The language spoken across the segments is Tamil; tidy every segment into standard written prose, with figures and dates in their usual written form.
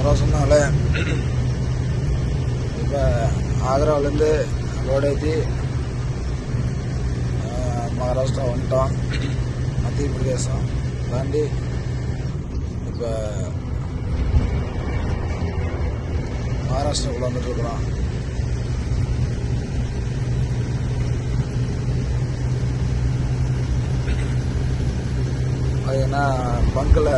ரோசனால இப்போ ஆக்ராவிலேருந்து லோடு ஏற்றி மகாராஷ்டிரா வந்துட்டோம். மத்திய பிரதேசம் தாண்டி இப்போ மகாராஷ்டிராக்குள்ள வந்துட்டுருக்குறோம். அது என்ன பங்கில்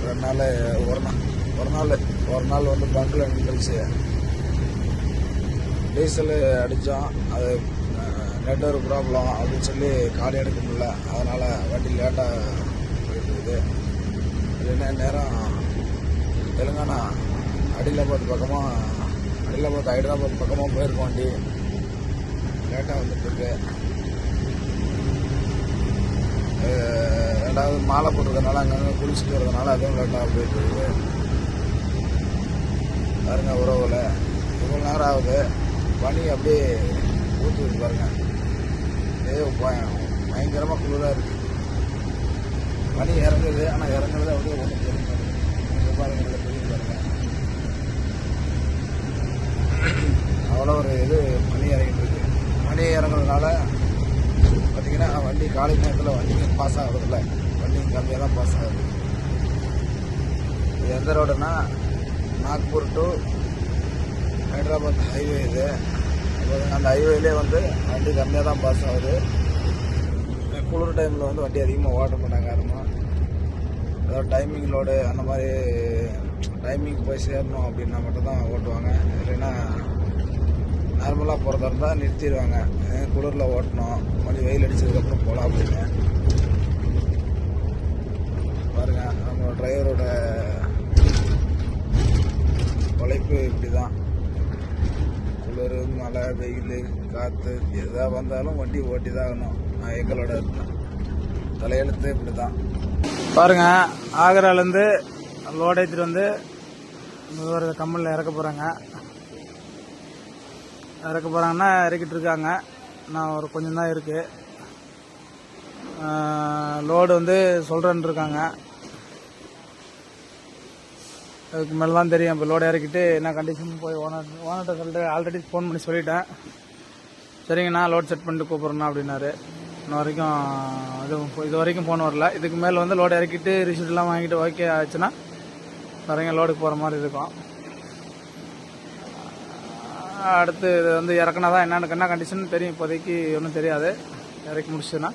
2 நாள் ஒரு நாள் வந்து பங்கில் நின்றுச்சு. டீசல் அடித்தோம், அது நெட்வொர்க் ப்ராப்ளம் அப்படின்னு சொல்லி காடி எடுக்க முடியல. அதனால் வண்டி லேட்டாக போயிட்டு இருக்குது. இல்லைன்னா நேரம் தெலுங்கானா அடிலாபாத் ஹைதராபாத் பக்கமாக போயிருக்கோம். வண்டி லேட்டாக வந்துட்டுருக்கு. ரெண்டாவது மாலை போட்டுறதுனால அங்கங்கே குளிச்சுட்டு வரதுனால அதுவும் லேட்டாக போயிட்டு இருக்குது. பாருங்க உறவுல இவ்வளோ நேரம் ஆகுது. பனி அப்படியே ஊற்றுது பாருங்க. பயங்கரமாக குளிராக இருக்குது. பனி இறங்குது, ஆனால் இறங்குறது அப்படியே ஒன்றும் தெரியும் பாருங்க. தெரியும் பாருங்க, அவ்வளோ ஒரு இது பனி இறங்கிட்டு இருக்கு. பனி இறங்குறதுனால பார்த்தீங்கன்னா வண்டி காலை நேரத்தில் வண்டிக்கு பாஸ் ஆகுறதில்ல, வண்டி கம்மியாக தான் பாஸ் ஆகுது. இது எந்த ரோடுனா நாக்பூர் டு ஹைதராபாத் ஹைவே. இது அந்த ஹைவேலே வந்து வண்டி கம்மியாக தான் பாஸ் ஆகுது. குளிர் டைமில் வந்து வண்டி அதிகமாக ஓட்ட மாட்டாங்க. யாருமா ஏதாவது டைமிங் லோடு அந்த மாதிரி டைமிங் போய் சேரணும் அப்படின்னா மட்டும்தான் ஓட்டுவாங்க. இல்லைன்னா நார்மலாக போகிறதா இருந்தால் நிறுத்திடுவாங்க. குளிரில் ஓட்டணும், கொஞ்சம் வெயில் அடித்ததுக்கப்புறம் போகலாம் அப்படின்னு. பாருங்கள் நம்ம டிரைவரோட உழைப்பு இப்படி தான். குளிர், மழை, வெயில், காற்று எதாக வந்தாலும் வண்டி ஓட்டி தான் ஆகணும். எங்களோட தலையெழுத்து இப்படி தான். பாருங்கள், ஆக்ராலேருந்து லோடு ஏற்றிட்டு வந்து ஒரு கம்பெனியில் இறக்க போகிறாங்கன்னா இறக்கிட்டு இருக்காங்க. நான் ஒரு கொஞ்சம் தான் இருக்குது. லோடு வந்து சொல்கிறேன்னு இருக்காங்க. அதுக்கு மேலே தான் தெரியும். இப்போ லோடு இறக்கிட்டு என்ன கண்டிஷன் போய் ஓனர்கிட்ட சொல்லிட்டு ஆல்ரெடி ஃபோன் பண்ணி சொல்லிட்டேன். சரிங்கண்ணா லோட் செட் பண்ணிட்டு கூப்பிட்றேண்ணா அப்படின்னாரு. இன்ன வரைக்கும் இது வரைக்கும் ஃபோன் வரல. இதுக்கு மேலே வந்து லோடு இறக்கிட்டு ரிசீப்ட்லாம் வாங்கிட்டு ஓகே ஆச்சுன்னா நிறைய லோடுக்கு போகிற மாதிரி இருக்கும். அடுத்து இது வந்து இறக்குனா தான் என்ன கண்டிஷன் தெரியும். இப்போதைக்கு ஒன்றும் தெரியாது. இறக்கி முடிச்சுன்னா